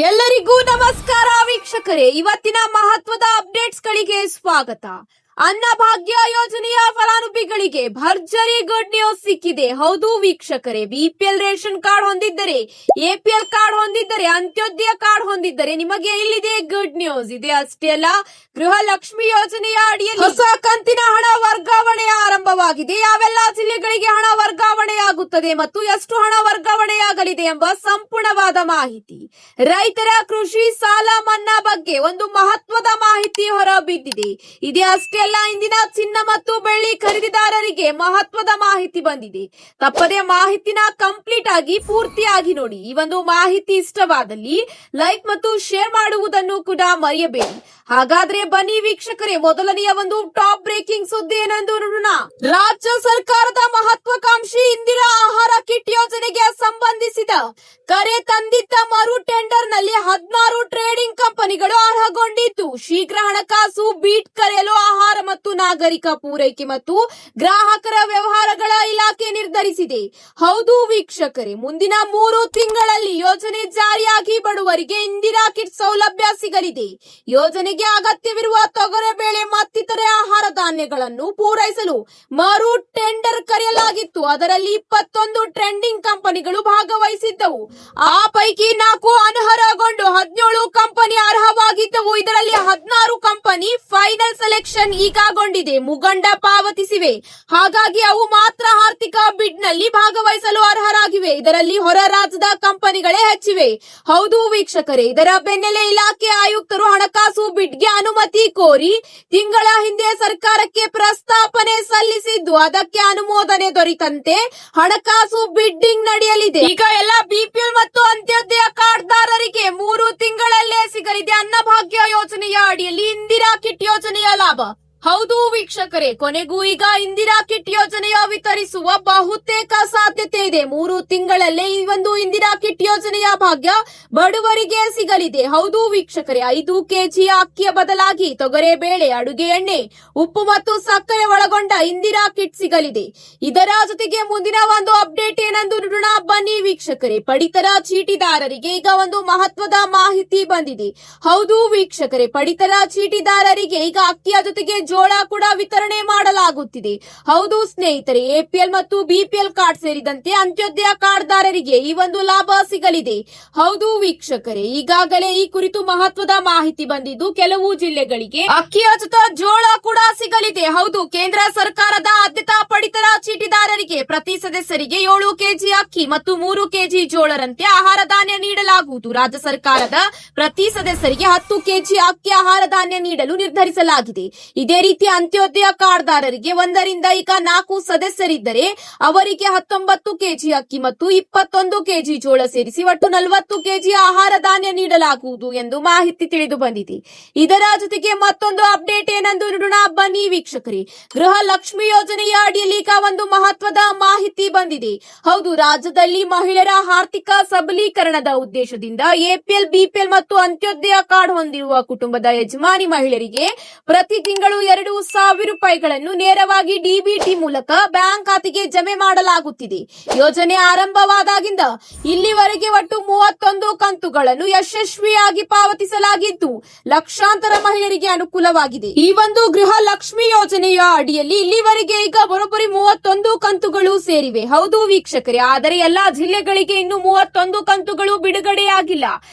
ಎಲ್ಲರಿಗೂ ನಮಸ್ಕಾರ ವೀಕ್ಷಕರೇ, ಇವತ್ತಿನ ಮಹತ್ವದ ಅಪ್ಡೇಟ್ಸ್ ಗಳಿಗೆ ಸ್ವಾಗತ. ಅನ್ನಭಾಗ್ಯ ಯೋಜನೆಯ ಫಲಾನುಭವಿಗಳಿಗೆ ಭರ್ಜರಿ ಗುಡ್ ನ್ಯೂಸ್ ಸಿಕ್ಕಿದೆ. ಹೌದು ವೀಕ್ಷಕರೇ, ಬಿಪಿಎಲ್ ರೇಷನ್ ಕಾರ್ಡ್ ಹೊಂದಿದ್ದರೆ, ಎಪಿಎಲ್ ಕಾರ್ಡ್ ಹೊಂದಿದ್ದರೆ, ಅಂತ್ಯೋದಯ ಕಾರ್ಡ್ ಹೊಂದಿದ್ದರೆ ನಿಮಗೆ ಇಲ್ಲಿದೆ ಗುಡ್ ನ್ಯೂಸ್. ಇದೆ ಅಷ್ಟೇ ಅಲ್ಲ, ಗೃಹ ಲಕ್ಷ್ಮಿ ಯೋಜನೆಯ ಅಡಿಯಲ್ಲಿ ಹೊಸ ಕಂತಿನ ಹಣ ವರ್ಗಾವಣೆ ಆರಂಭವಾಗಿದೆ. ಯಾವೆಲ್ಲ ಜಿಲ್ಲೆಗಳಿಗೆ ಹಣ ವರ್ಗಾವಣೆಯಾಗುತ್ತದೆ ಮತ್ತು ಎಷ್ಟು ಹಣ ವರ್ಗಾವಣೆಯಾಗಲಿದೆ ಎಂಬ ಸಂಪೂರ್ಣವಾದ ಮಾಹಿತಿ. ರೈತರ ಕೃಷಿ ಸಾಲ ಮನ್ನಾ ಬಗ್ಗೆ ಒಂದು ಮಹತ್ವದ ಮಾಹಿತಿ ಹೊರಬಿದ್ದಿದೆ. ಇದೆ ಅಷ್ಟೇ ಅಲ್ಲ, ಇಂದಿನ ಚಿನ್ನ ಮತ್ತು ಬೆಳ್ಳಿ ಖರೀದಿದಾರರಿಗೆ ಮಹತ್ವದ ಮಾಹಿತಿ ಬಂದಿದೆ. ತಪ್ಪದೆ ಮಾಹಿತಿನ ಕಂಪ್ಲೀಟ್ ಆಗಿ ಪೂರ್ತಿಯಾಗಿ ನೋಡಿ. ಈ ಒಂದು ಮಾಹಿತಿ ಇಷ್ಟವಾದಲ್ಲಿ ಲೈಕ್ ಮತ್ತು ಶೇರ್ ಮಾಡುವುದನ್ನು ಕೂಡ ಮರೆಯಬೇಡಿ. ಹಾಗಾದ್ರೆ ಬನ್ನಿ ವೀಕ್ಷಕರೇ, ಮೊದಲನೆಯ ಒಂದು ಟಾಪ್ ಬ್ರೇಕಿಂಗ್ ಸುದ್ದಿ ಏನೆಂದು ನೋಡೋಣ. ರಾಜ್ಯ ಸರ್ಕಾರದ ಮಹತ್ವಾಕಾಂಕ್ಷಿ ಇಂದಿರಾ ಆಹಾರ ಕಿಟ್ ಯೋಜನೆಗೆ ಸಂಬಂಧಿಸಿದ ಕರೆ ತಂದಿದ್ದ ಮರು ಟೆಂಡರ್ ನಲ್ಲಿ 16 ಟ್ರೇಡಿಂಗ್ ಕಂಪನಿಗಳು ಅರ್ಹಗೊಂಡಿದ್ದು, ಶೀಘ್ರ ಹಣಕಾಸು ಬೀಟ್ ಕರೆಯಲು ಆಹಾರ ಮತ್ತು ನಾಗರಿಕ ಪೂರೈಕೆ ಮತ್ತು ಗ್ರಾಹಕರ ವ್ಯವಹಾರಗಳ ಇಲಾಖೆ ನಿರ್ಧರಿಸಿದೆ. ಹೌದು ವೀಕ್ಷಕರೇ, ಮುಂದಿನ 3 ತಿಂಗಳಲ್ಲಿ ಯೋಜನೆ ಜಾರಿಯಾಗಿ ಬಡವರಿಗೆ ಇಂದಿರಾ ಕಿಟ್ ಸೌಲಭ್ಯ ಸಿಗಲಿದೆ. ಯೋಜನೆಗೆ ಅಗತ್ಯವಿರುವ ತೊಗರಿಬೇಳೆ ಮತ್ತಿತರೆ ಆಹಾರ ಧಾನ್ಯಗಳನ್ನು ಪೂರೈಸಲು ಮರು ಟೆಂಡರ್ ಕರೆಯಲಾಗಿತ್ತು. ಅದರಲ್ಲಿ 21 ಟ್ರೆಂಡಿಂಗ್ ಕಂಪನಿಗಳು ಭಾಗವಹಿಸಿದ್ದವು. ಆ ಪೈಕಿ 4 ಅನರ್ಹಗೊಂಡು 17 ಕಂಪನಿ ಅರ್ಹವಾಗಿದ್ದವು. ಇದರಲ್ಲಿ 16 ಕಂಪನಿ ಫೈನಲ್ ಸೆಲೆಕ್ಷನ್ ಈಗಾಗೊಂಡಿದೆ, ಮುಗಂಡ ಪಾವತಿಸಿವೆ. ಹಾಗಾಗಿ ಅವು ಮಾತ್ರ ಆರ್ಥಿಕ ಬಿಡ್ ನಲ್ಲಿ ಭಾಗವಹಿಸಲು ಅರ್ಹರಾಗಿವೆ. ಇದರಲ್ಲಿ ಹೊರ ರಾಜ್ಯದ ಕಂಪನಿಗಳೇ ಹೆಚ್ಚಿವೆ. ಹೌದು ವೀಕ್ಷಕರೇ, ಇದರ ಬೆನ್ನಲ್ಲೇ ಇಲಾಖೆ ಆಯುಕ್ತರು ಹಣಕಾಸು ಬಿಡ್ಗೆ ಅನುಮತಿ ಕೋರಿ ತಿಂಗಳ ಹಿಂದೆ ಸರ್ಕಾರಕ್ಕೆ ಪ್ರಸ್ತಾಪನೆ ಸಲ್ಲಿಸಿದ್ದು, ಅದಕ್ಕೆ ಅನುಮೋದನೆ ದೊರೆತಂತೆ ಹಣಕಾಸು ಬಿಡ್ಡಿಂಗ್ ನಡೆಯಲಿದೆ. ಈಗ ಎಲ್ಲ ಬಿಪಿಎಲ್ ಮತ್ತು ಅಂತ್ಯೋದಯ ಕಾರ್ಡ್ದಾರರಿಗೆ 3 ತಿಂಗಳಲ್ಲೇ ಸಿಗಲಿದೆ ಅನ್ನಭಾಗ್ಯ ಯೋಜನೆಯ ಅಡಿಯಲ್ಲಿ ಇಂದಿರಾ ಕಿಟ್ ಯೋಜನೆಯ ಲಾಭ. ಹೌದು ವೀಕ್ಷಕರೇ, ಕೊನೆಗೂ ಈಗ ಇಂದಿರಾ ಕಿಟ್ ಯೋಜನೆಯ ವಿತರಿಸುವ ಬಹುತೇಕ ಸಾಧ್ಯತೆ ಇದೆ. 3 ತಿಂಗಳಲ್ಲೇ ಈ ಒಂದು ಇಂದಿರಾ ಕಿಟ್ ಯೋಜನೆಯ ಭಾಗ್ಯ ಬಡವರಿಗೆ ಸಿಗಲಿದೆ. ಹೌದು ವೀಕ್ಷಕರೇ, 5 ಕೆಜಿ ಅಕ್ಕಿಯ ಬದಲಾಗಿ ತೊಗರಿಬೇಳೆ, ಅಡುಗೆ ಎಣ್ಣೆ, ಉಪ್ಪು ಮತ್ತು ಸಕ್ಕರೆ ಒಳಗೊಂಡ ಇಂದಿರಾ ಕಿಟ್ ಸಿಗಲಿದೆ. ಇದರ ಜೊತೆಗೆ ಮುಂದಿನ ಒಂದು ಅಪ್ಡೇಟ್ ಏನೆಂದು ನೋಡೋಣ ಬನ್ನಿ ವೀಕ್ಷಕರೇ. ಪಡಿತರ ಚೀಟಿದಾರರಿಗೆ ಈಗ ಒಂದು ಮಹತ್ವದ ಮಾಹಿತಿ ಬಂದಿದೆ. ಹೌದು ವೀಕ್ಷಕರೇ, ಪಡಿತರ ಚೀಟಿದಾರರಿಗೆ ಈಗ ಅಕ್ಕಿಯ ಜೊತೆಗೆ ಜೋಳ ಕೂಡ ವಿತರಣೆ ಮಾಡಲಾಗುತ್ತಿದೆ. ಹೌದು ಸ್ನೇಹಿತರೆ, ಎಪಿಎಲ್ ಮತ್ತು ಬಿಪಿಎಲ್ ಕಾರ್ಡ್ ಸೇರಿದಂತೆ ಅಂತ್ಯೋದಯ ಕಾರ್ಡ್ದಾರರಿಗೆ ಈ ಒಂದು ಲಾಭ ಸಿಗಲಿದೆ. ಹೌದು ವೀಕ್ಷಕರೇ, ಈಗಾಗಲೇ ಈ ಕುರಿತು ಮಹತ್ವದ ಮಾಹಿತಿ ಬಂದಿದ್ದು, ಕೆಲವು ಜಿಲ್ಲೆಗಳಿಗೆ ಅಕ್ಕಿಯ ಜೊತೆ ಜೋಳ ಕೂಡ ಸಿಗಲಿದೆ. ಹೌದು, ಕೇಂದ್ರ ಸರ್ಕಾರದ ಆದ್ಯತಾ ಪಡಿತರ ಚೀಟಿದಾರರಿಗೆ ಪ್ರತಿ ಸದಸ್ಯರಿಗೆ 7 ಕೆಜಿ ಅಕ್ಕಿ ಮತ್ತು 3 ಕೆಜಿ ಜೋಳರಂತೆ ಆಹಾರ ಧಾನ್ಯ ನೀಡಲಾಗುವುದು. ರಾಜ್ಯ ಸರ್ಕಾರದ ಪ್ರತಿ ಸದಸ್ಯರಿಗೆ 10 ಕೆಜಿ ಅಕ್ಕಿ ಆಹಾರ ಧಾನ್ಯ ನೀಡಲು ನಿರ್ಧರಿಸಲಾಗಿದೆ. ಇದೇ ರೀತಿ ಅಂತ್ಯೋದಯ ಕಾರ್ಡ್ದಾರರಿಗೆ 1 ರಿಂದ ಈಗ 4 ಸದಸ್ಯರಿದ್ದರೆ ಅವರಿಗೆ 19 ಕೆಜಿ ಅಕ್ಕಿ ಮತ್ತು 21 ಕೆಜಿ ಜೋಳ ಸೇರಿಸಿ ಒಟ್ಟು 40 ಕೆಜಿ ಆಹಾರ ಧಾನ್ಯ ನೀಡಲಾಗುವುದು ಎಂದು ಮಾಹಿತಿ ತಿಳಿದು ಬಂದಿದೆ. ಇದರ ಜೊತೆಗೆ ಮತ್ತೊಂದು ಅಪ್ಡೇಟ್ ಏನೆಂದು ನೋಡೋಣ ಬನ್ನಿ ವೀಕ್ಷಕರೇ. ಗೃಹ ಲಕ್ಷ್ಮಿ ಯೋಜನೆಯ ಅಡಿಯಲ್ಲಿ ಈಗ ಒಂದು ಮಹತ್ವದ ಮಾಹಿತಿ ಬಂದಿದೆ. ಹೌದು, ರಾಜ್ಯದಲ್ಲಿ ಮಹಿಳೆಯರ ಆರ್ಥಿಕ ಸಬಲೀಕರಣದ ಉದ್ದೇಶದಿಂದ ಎಪಿಎಲ್, ಬಿಪಿಎಲ್ ಮತ್ತು ಅಂತ್ಯೋದಯ ಕಾರ್ಡ್ ಹೊಂದಿರುವ ಕುಟುಂಬದ ಯಜಮಾನಿ ಮಹಿಳೆಯರಿಗೆ ಪ್ರತಿ ತಿಂಗಳು 2,000 ರೂಪಾಯಿಗಳನ್ನು ನೇರವಾಗಿ ಡಿಬಿಟಿ ಮೂಲಕ ಬ್ಯಾಂಕ್ ಖಾತೆಗೆ ಜಮೆ ಮಾಡಲಾಗುತ್ತಿದೆ. ಯೋಜನೆ ಆರಂಭವಾದಾಗಿಂದ ಇಲ್ಲಿವರೆಗೆ ಒಟ್ಟು 31 ಕಂತುಗಳನ್ನು ಯಶಸ್ವಿಯಾಗಿ ಪಾವತಿಸಲಾಗಿದ್ದು, ಲಕ್ಷಾಂತರ ಮಹಿಳೆಯರಿಗೆ ಅನುಕೂಲವಾಗಿದೆ. ಈ ಒಂದು ಗೃಹ ಲಕ್ಷ್ಮಿ ಯೋಜನೆಯ ಅಡಿಯಲ್ಲಿ ಇಲ್ಲಿವರೆಗೆ ಈಗ ಬರೋಬ್ಬರಿ 31 ಕಂತುಗಳು ಸೇರಿವೆ. ಹೌದು ವೀಕ್ಷಕರೇ, ಆದರೆ ಎಲ್ಲಾ ಜಿಲ್ಲೆಗಳಿಗೆ ಇನ್ನು 31 ಕಂತುಗಳು ಬಿಡುಗಡೆಯಾಗಿಲ್ಲ.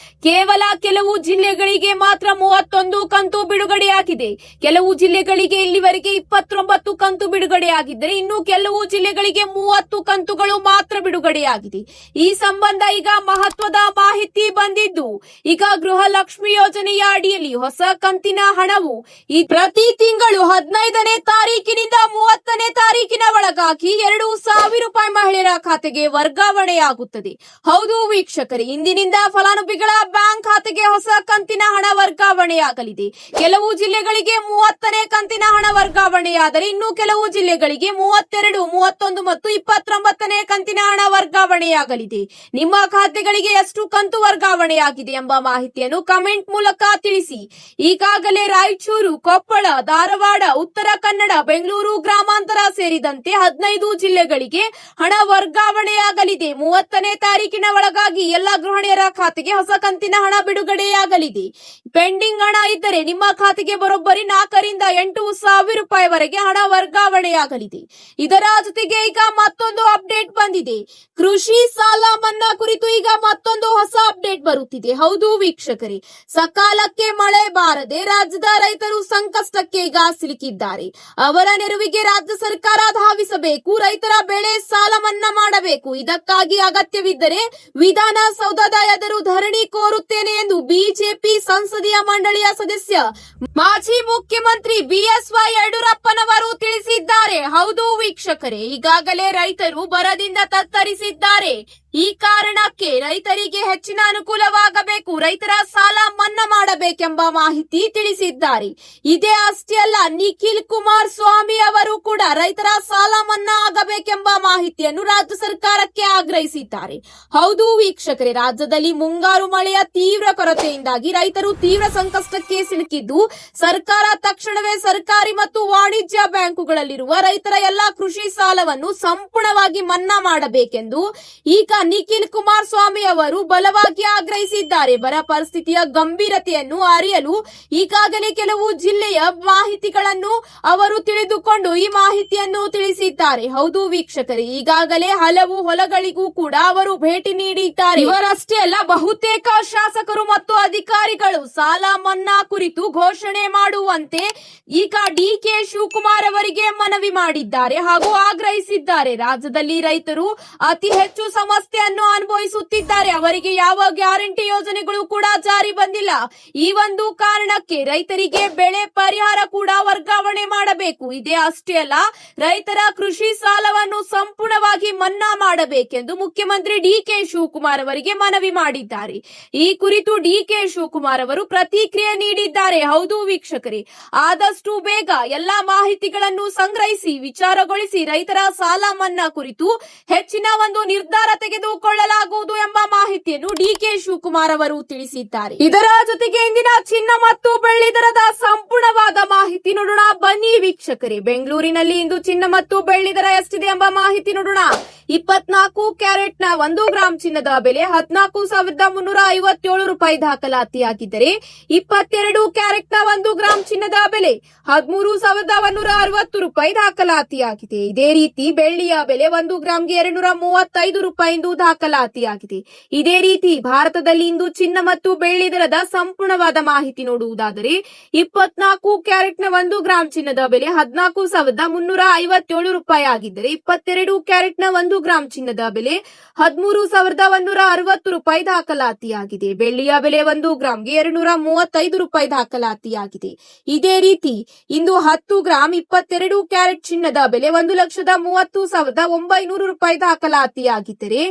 ಕೇವಲ ಕೆಲವು ಜಿಲ್ಲೆಗಳಿಗೆ ಮಾತ್ರ 31 ಕಂತು ಬಿಡುಗಡೆಯಾಗಿದೆ. ಕೆಲವು ಜಿಲ್ಲೆಗಳಿಗೆ ಇಲ್ಲಿವರೆಗೆ 29 ಕಂತು ಬಿಡುಗಡೆಯಾಗಿದ್ದರೆ ಇನ್ನು ಕೆಲವು ಜಿಲ್ಲೆಗಳಿಗೆ 30 ಕಂತುಗಳು ಮಾತ್ರ ಬಿಡುಗಡೆಯಾಗಿದೆ. ಈ ಸಂಬಂಧ ಈಗ ಮಹತ್ವದ ಮಾಹಿತಿ ಬಂದಿದ್ದು, ಈಗ ಗೃಹ ಲಕ್ಷ್ಮಿ ಯೋಜನೆಯ ಅಡಿಯಲ್ಲಿ ಹೊಸ ಕಂತಿನ ಹಣವು ಪ್ರತಿ ತಿಂಗಳು 15ನೇ ತಾರೀಕಿನಿಂದ 30ನೇ ತಾರೀಕಿನ ಒಳಗಾಗಿ 2,000 ರೂಪಾಯಿ ಮಹಿಳೆಯರ ಖಾತೆಗೆ ವರ್ಗಾವಣೆಯಾಗುತ್ತದೆ. ಹೌದು ವೀಕ್ಷಕರೇ, ಇಂದಿನಿಂದ ಫಲಾನುಭವಿಗಳ ಬ್ಯಾಂಕ್ ಖಾತೆಗೆ ಹೊಸ ಕಂತಿನ ಹಣ ವರ್ಗಾವಣೆಯಾಗಲಿದೆ. ಕೆಲವು ಜಿಲ್ಲೆಗಳಿಗೆ 30ನೇ ಕಂತಿನ ಹಣ ವರ್ಗಾವಣೆಯಾದರೆ ಇನ್ನು ಕೆಲವು ಜಿಲ್ಲೆಗಳಿಗೆ 32, 31 ಮತ್ತು 29ನೇ ಕಂತಿನ ಹಣ ವರ್ಗಾವಣೆಯಾಗಲಿದೆ. ನಿಮ್ಮ ಖಾತೆಗಳಿಗೆ ಎಷ್ಟು ಕಂತು ವರ್ಗಾವಣೆಯಾಗಿದೆ ಎಂಬ ಮಾಹಿತಿಯನ್ನು ಕಮೆಂಟ್ ಮೂಲಕ ತಿಳಿಸಿ. ಈಗಾಗಲೇ ರಾಯಚೂರು, ಕೊಪ್ಪಳ, ಧಾರವಾಡ, ಉತ್ತರ ಕನ್ನಡ, ಬೆಂಗಳೂರು ಗ್ರಾಮಾಂತರ ಸೇರಿದಂತೆ 15 ಜಿಲ್ಲೆಗಳಿಗೆ ಹಣ ವರ್ಗಾವಣೆಯಾಗಲಿದೆ. 30ನೇ ತಾರೀಕಿನ ಒಳಗಾಗಿ ಎಲ್ಲ ಗೃಹಿಣಿಯರ ಖಾತೆಗೆ ಹೊಸ ಕಂತಿನ ಹಣ ಬಿಡುಗಡೆಯಾಗಲಿದೆ. ಪೆಂಡಿಂಗ್ ಹಣ ಇದ್ದರೆ ನಿಮ್ಮ ಖಾತೆಗೆ ಬರೋಬ್ಬರಿ 4 ರಿಂದ 8 ಸಾವಿರ ರೂಪಾಯಿವರೆಗೆ ಹಣ ವರ್ಗಾವಣೆಯಾಗಲಿದೆ. ಇದರ ಜೊತೆಗೆ ಈಗ ಮತ್ತೊಂದು ಅಪ್ಡೇಟ್ ಬಂದಿದೆ. ಕೃಷಿ ಸಾಲ ಮನ್ನಾ ಕುರಿತು ಈಗ ಮತ್ತೊಂದು ಹೊಸ ಅಪ್ಡೇಟ್ ಬರುತ್ತಿದೆ. ಹೌದು ವೀಕ್ಷಕರೇ, ಸಕಾಲಕ್ಕೆ ಮಳೆ ಬಾರದೆ ರಾಜ್ಯದ ರೈತರು ಸಂಕಷ್ಟಕ್ಕೆ ಈಗ ಸಿಲುಕಿದ್ದಾರೆ. ಅವರ ನೆರವಿಗೆ ರಾಜ್ಯ ಸರ್ಕಾರ ಧಾವಿಸಬೇಕು. ರೈತರ ಬೆಳೆ ಸಾಲ ಮನ್ನಾ ಮಾಡಬೇಕು. ಇದಕ್ಕಾಗಿ ಅಗತ್ಯವಿದ್ದರೆ ವಿಧಾನಸೌಧದ ಎದುರು ಧರಣಿ ಕೋರುತ್ತೇನೆ ಎಂದು ಬಿಜೆಪಿ ಸಂಸದೀಯ ಮಂಡಳಿಯ ಸದಸ್ಯ ಮಾಜಿ ಮುಖ್ಯಮಂತ್ರಿ ಬಿಎಸ್ವೈ ಯಡಿಯೂರಪ್ಪನವರು ತಿಳಿಸಿದ್ದಾರೆ. ಹೌದು ವೀಕ್ಷಕರೇ, ಈಗಾಗಲೇ ರೈತರು ಬರದಿಂದ ತತ್ತರಿಸಿದ್ದಾರೆ. ಈ ಕಾರಣಕ್ಕೆ ರೈತರಿಗೆ ಹೆಚ್ಚಿನ ಅನುಕೂಲವಾಗಬೇಕು, ರೈತರ ಸಾಲ ಮನ್ನಾ ಮಾಡಬೇಕೆಂಬ ಮಾಹಿತಿ ತಿಳಿಸಿದ್ದಾರೆ. ಇದೇ ಅಷ್ಟೇ ಅಲ್ಲ, ನಿಖಿಲ್ ಕುಮಾರಸ್ವಾಮಿ ಅವರು ಕೂಡ ರೈತರ ಸಾಲ ಮನ್ನಾ ಆಗಬೇಕೆಂಬ ಮಾಹಿತಿಯನ್ನು ರಾಜ್ಯ ಸರ್ಕಾರಕ್ಕೆ ಆಗ್ರಹಿಸಿದ್ದಾರೆ. ಹೌದು ವೀಕ್ಷಕರೇ, ರಾಜ್ಯದಲ್ಲಿ ಮುಂಗಾರು ಮಳೆಯ ತೀವ್ರ ಕೊರತೆಯಿಂದಾಗಿ ರೈತರು ತೀವ್ರ ಸಂಕಷ್ಟಕ್ಕೆ ಸಿಲುಕಿದ್ದು, ಸರ್ಕಾರ ತಕ್ಷಣವೇ ಸರ್ಕಾರಿ ಮತ್ತು ವಾಣಿಜ್ಯ ಬ್ಯಾಂಕುಗಳಲ್ಲಿರುವ ರೈತರ ಎಲ್ಲಾ ಕೃಷಿ ಸಾಲವನ್ನು ಸಂಪೂರ್ಣವಾಗಿ ಮನ್ನಾ ಮಾಡಬೇಕೆಂದು ಈಗ ನಿಖಿಲ್ ಕುಮಾರಸ್ವಾಮಿ ಅವರು ಬಲವಾಗಿ ಆಗ್ರಹಿಸಿದ್ದಾರೆ. ಬರ ಪರಿಸ್ಥಿತಿಯ ಗಂಭೀರತೆಯನ್ನು ಅರಿಯಲು ಈಗಾಗಲೇ ಕೆಲವು ಜಿಲ್ಲೆಯ ಮಾಹಿತಿಗಳನ್ನು ಅವರು ತಿಳಿದುಕೊಂಡು ಈ ಮಾಹಿತಿಯನ್ನು ತಿಳಿಸಿದ್ದಾರೆ. ಹೌದು ವೀಕ್ಷಕರೇ, ಈಗಾಗಲೇ ಹಲವು ಹೊಲಗಳಿಗೂ ಕೂಡ ಅವರು ಭೇಟಿ ನೀಡಿದ್ದಾರೆ. ಇವರಷ್ಟೇ ಅಲ್ಲ, ಬಹುತೇಕ ಶಾಸಕರು ಮತ್ತು ಅಧಿಕಾರಿಗಳು ಸಾಲ ಮನ್ನಾ ಕುರಿತು ಘೋಷಣೆ ಮಾಡುವಂತೆ ಈಗ ಡಿಕೆ ಶಿವಕುಮಾರ್ ಅವರಿಗೆ ಮನವಿ ಮಾಡಿದ್ದಾರೆ ಹಾಗೂ ಆಗ್ರಹಿಸಿದ್ದಾರೆ. ರಾಜ್ಯದಲ್ಲಿ ರೈತರು ಅತಿ ಹೆಚ್ಚು ಸಮಸ್ಯೆಯನ್ನು ಅನುಭವಿಸುತ್ತಿದ್ದಾರೆ. ಅವರಿಗೆ ಯಾವ ಗ್ಯಾರಂಟಿ ಯೋಜನೆಗಳು ಕೂಡ ಜಾರಿ ಬಂದಿಲ್ಲ. ಈ ಒಂದು ಕಾರಣಕ್ಕೆ ರೈತರಿಗೆ ಬೆಳೆ ಪರಿಹಾರ ಕೂಡ ವರ್ಗಾವಣೆ ಮಾಡಬೇಕು. ಇದೇ ಅಷ್ಟೇ ಅಲ್ಲ, ರೈತರ ಕೃಷಿ ಸಾಲವನ್ನು ಸಂಪೂರ್ಣವಾಗಿ ಮನ್ನಾ ಮಾಡಬೇಕೆಂದು ಮುಖ್ಯಮಂತ್ರಿ ಡಿಕೆ ಶಿವಕುಮಾರ್ ಅವರಿಗೆ ಮನವಿ ಮಾಡಿದ್ದಾರೆ. ಈ ಕುರಿತು ಡಿಕೆ ಶಿವಕುಮಾರ್ ಅವರು ಪ್ರತಿಕ್ರಿಯೆ ನೀಡಿದ್ದಾರೆ. ಹೌದು ವೀಕ್ಷಕರೇ, ಆದಷ್ಟು ಬೇಗ ಎಲ್ಲಾ ಮಾಹಿತಿಗಳನ್ನು ಸಂಗ್ರಹಿಸಿ ವಿಚಾರಗೊಳಿಸಿ ರೈತರ ಸಾಲ ಮನ್ನಾ ಕುರಿತು ಹೆಚ್ಚಿನ ಒಂದು ನಿರ್ಧಾರ ತೆಗೆದುಕೊಳ್ಳಲಾಗುವುದು ಎಂಬ ಮಾಹಿತಿಯನ್ನು ಡಿಕೆ ಶಿವಕುಮಾರ್ ಅವರು ತಿಳಿಸಿದ್ದಾರೆ. ಇದರ ಜೊತೆಗೆ ಇಂದಿನ ಚಿನ್ನ ಮತ್ತು ಬೆಳ್ಳಿ ದರದ ಸಂಪೂರ್ಣವಾದ ಮಾಹಿತಿ ನೋಡೋಣ ಬನ್ನಿ ವೀಕ್ಷಕರೇ. ಬೆಂಗಳೂರಿನಲ್ಲಿ ಇಂದು ಚಿನ್ನ ಮತ್ತು ಬೆಳ್ಳಿ ದರ ಎಷ್ಟಿದೆ ಎಂಬ ಮಾಹಿತಿ ನೋಡೋಣ. 24 ಕ್ಯಾರೆಟ್ ನ 1 ಗ್ರಾಂ ಚಿನ್ನದ ಬೆಲೆ 14,357 ರೂಪಾಯಿ ದಾಖಲಾತಿಯಾಗಿದ್ದರೆ 22 ಕ್ಯಾರೆಟ್ ನ 1 ಗ್ರಾಂ ಚಿನ್ನದ ಬೆಲೆ 13,160 ರೂಪಾಯಿ ದಾಖಲಾತಿಯಾಗಿದೆ. ಇದೇ ರೀತಿ ಬೆಳ್ಳಿಯ ಬೆಲೆ 1 ಗ್ರಾಂಗೆ 235 ರೂಪಾಯಿ ಎಂದು ದಾಖಲಾತಿಯಾಗಿದೆ. ಇದೇ ರೀತಿ ಭಾರತದಲ್ಲಿ ಇಂದು ಚಿನ್ನ ಮತ್ತು ಬೆಳ್ಳಿ ದರದ ಸಂಪೂರ್ಣವಾದ ಮಾಹಿತಿ ನೋಡುವುದಾದರೆ 24 ಕ್ಯಾರೆಟ್ ನ 1 ಗ್ರಾಂ ಚಿನ್ನದ ಬೆಲೆ 14,357 ರೂಪಾಯಿ ಆಗಿದ್ದರೆ 22 ಕ್ಯಾರೆಟ್ ನ 1 ಗ್ರಾಂ ಚಿನ್ನದ ಬೆಲೆ 13,160 ರೂಪಾಯಿ ದಾಖಲಾತಿಯಾಗಿದೆ. ಬೆಳ್ಳಿಯ ಬೆಲೆ 1 ಗ್ರಾಂಗೆ 235 ರೂಪಾಯಿ ದಾಖಲಾತಿಯಾಗಿದೆ. ಇದೇ ರೀತಿ ಇಂದು 10 ಗ್ರಾಂ 22 ಕ್ಯಾರೆಟ್ ಚಿನ್ನದ ಬೆಲೆ 1,30,900 ರೂಪಾಯಿ ದಾಖಲಾತಿಯಾಗಿದ್ದರೆ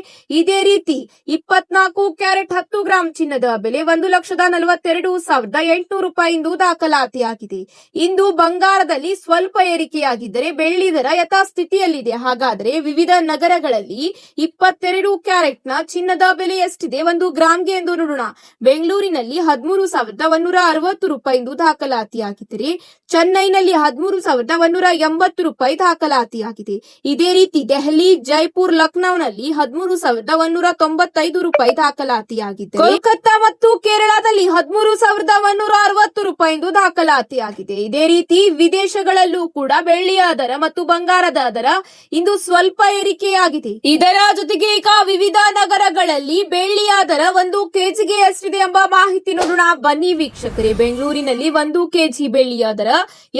ಇದೇ ರೀತಿ 24 ಕ್ಯಾರೆಟ್ 10 ಗ್ರಾಂ ಚಿನ್ನದ ಬೆಲೆ 1,42,800 ರೂಪಾಯಿ ಎಂದು ದಾಖಲಾತಿಯಾಗಿದೆ. ಇಂದು ಬಂಗಾರದಲ್ಲಿ ಸ್ವಲ್ಪ ಏರಿಕೆಯಾಗಿದ್ದರೆ ಬೆಳ್ಳಿ ದರ ಯಥಾಸ್ಥಿತಿಯಲ್ಲಿದೆ. ಹಾಗಾದರೆ ವಿವಿಧ ನಗರಗಳಲ್ಲಿ 22 ಕ್ಯಾರೆಟ್ ನ ಚಿನ್ನದ ಬೆಲೆ ಎಷ್ಟಿದೆ 1 ಗ್ರಾಂಗೆ ಎಂದು ನೋಡೋಣ. ಬೆಂಗಳೂರಿನಲ್ಲಿ 13,160 ರೂಪಾಯಿ ಎಂದು ದಾಖಲಾತಿಯಾಗಿದ್ದರೆ ಚೆನ್ನೈನಲ್ಲಿ 13,180 ರೂಪಾಯಿ ದಾಖಲಾತಿಯಾಗಿದೆ. ಇದೇ ರೀತಿ ದೆಹಲಿ, ಜೈಪುರ್, ಲಕ್ನೋನಲ್ಲಿ 13,195 ರೂಪಾಯಿ ದಾಖಲಾತಿಯಾಗಿದೆ. ಕೋಲ್ಕತ್ತಾ ಮತ್ತು ಕೇರಳದಲ್ಲಿ 13,160 ರೂಪಾಯಿ ಎಂದು ದಾಖಲಾತಿಯಾಗಿದೆ. ಇದೇ ರೀತಿ ವಿದೇಶಗಳಲ್ಲೂ ಕೂಡ ಬೆಳ್ಳಿಯ ದರ ಮತ್ತು ಬಂಗಾರದ ದರ ಇಂದು ಸ್ವಲ್ಪ ಏರಿಕೆಯಾಗಿದೆ. ಇದರ ಜೊತೆಗೆ ಈಗ ವಿವಿಧ ನಗರಗಳಲ್ಲಿ ಬೆಳ್ಳಿಯ ದರ 1 ಕೆಜಿಗೆ ಎಷ್ಟಿದೆ ಎಂಬ ಮಾಹಿತಿ ನೋಡೋಣ ಬನ್ನಿ ವೀಕ್ಷಕರೇ. ಬೆಂಗಳೂರಿನಲ್ಲಿ 1 ಕೆಜಿ ಬೆಳ್ಳಿಯ ದರ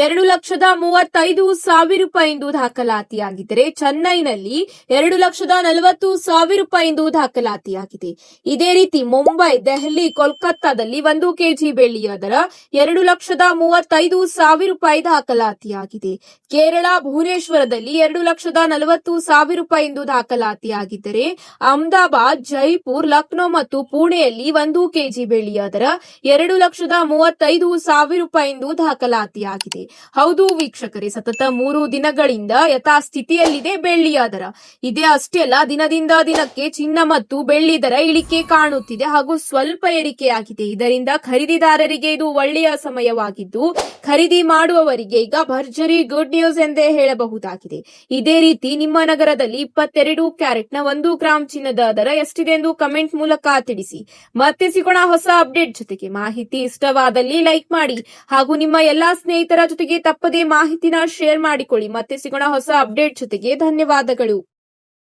2,35,000 ರೂಪಾಯಿ ಎಂದು ದಾಖಲಾತಿಯಾಗಿದ್ದರೆ ಚೆನ್ನೈನಲ್ಲಿ 2,40,000 ರೂಪಾಯಿ ಎಂದು ದಾಖಲಾತಿಯಾಗಿದೆ. ಇದೇ ರೀತಿ ಮುಂಬೈ, ದೆಹಲಿ, ಕೋಲ್ಕತ್ತಾ ಕಲ್ಕತ್ತಾದಲ್ಲಿ 1 ಕೆಜಿ ಬೆಳ್ಳಿಯ ದರ 2,35,000 ರೂಪಾಯಿ ದಾಖಲಾತಿಯಾಗಿದೆ. ಕೇರಳ ಭುವನೇಶ್ವರದಲ್ಲಿ 2,40,000 ರೂಪಾಯಿ ಎಂದು ದಾಖಲಾತಿಯಾಗಿದ್ದರೆ ಅಹಮದಾಬಾದ್, ಜೈಪುರ್, ಲಕ್ನೋ ಮತ್ತು ಪುಣೆಯಲ್ಲಿ 1 ಕೆಜಿ ಬೆಳ್ಳಿಯ ದರ 2,35,000 ರೂಪಾಯಿ ಎಂದು ದಾಖಲಾತಿಯಾಗಿದೆ. ಹೌದು ವೀಕ್ಷಕರೇ, ಸತತ 3 ದಿನಗಳಿಂದ ಯಥಾಸ್ಥಿತಿಯಲ್ಲಿದೆ ಬೆಳ್ಳಿಯ ದರ. ಇದೇ ಅಷ್ಟೇ ಅಲ್ಲ, ದಿನದಿಂದ ದಿನಕ್ಕೆ ಚಿನ್ನ ಮತ್ತು ಬೆಳ್ಳಿ ದರ ಇಳಿಕೆ ಕಾಣುತ್ತಿದೆ ಹಾಗೂ ಸ್ವಲ್ಪ ಏರಿಕೆಯಾಗಿದೆ. ಇದರಿಂದ ಖರೀದಿದಾರರಿಗೆ ಇದು ಒಳ್ಳೆಯ ಸಮಯವಾಗಿದ್ದು, ಖರೀದಿ ಮಾಡುವವರಿಗೆ ಈಗ ಭರ್ಜರಿ ಗುಡ್ ನ್ಯೂಸ್ ಎಂದೇ ಹೇಳಬಹುದಾಗಿದೆ. ಇದೇ ರೀತಿ ನಿಮ್ಮ ನಗರದಲ್ಲಿ 22 ಕ್ಯಾರೆಟ್ನ 1 ಗ್ರಾಂ ಚಿನ್ನದ ದರ ಎಷ್ಟಿದೆ ಎಂದು ಕಮೆಂಟ್ ಮೂಲಕ ತಿಳಿಸಿ. ಮತ್ತೆ ಸಿಗೋಣ ಹೊಸ ಅಪ್ಡೇಟ್ ಜೊತೆಗೆ. ಮಾಹಿತಿ ಇಷ್ಟವಾದಲ್ಲಿ ಲೈಕ್ ಮಾಡಿ ಹಾಗೂ ನಿಮ್ಮ ಎಲ್ಲಾ ಸ್ನೇಹಿತರ ಜೊತೆಗೆ ತಪ್ಪದೇ ಮಾಹಿತಿನ ಶೇರ್ ಮಾಡಿಕೊಳ್ಳಿ. ಮತ್ತೆ ಸಿಗೋಣ ಹೊಸ ಅಪ್ಡೇಟ್ ಜೊತೆಗೆ. ಧನ್ಯವಾದಗಳು.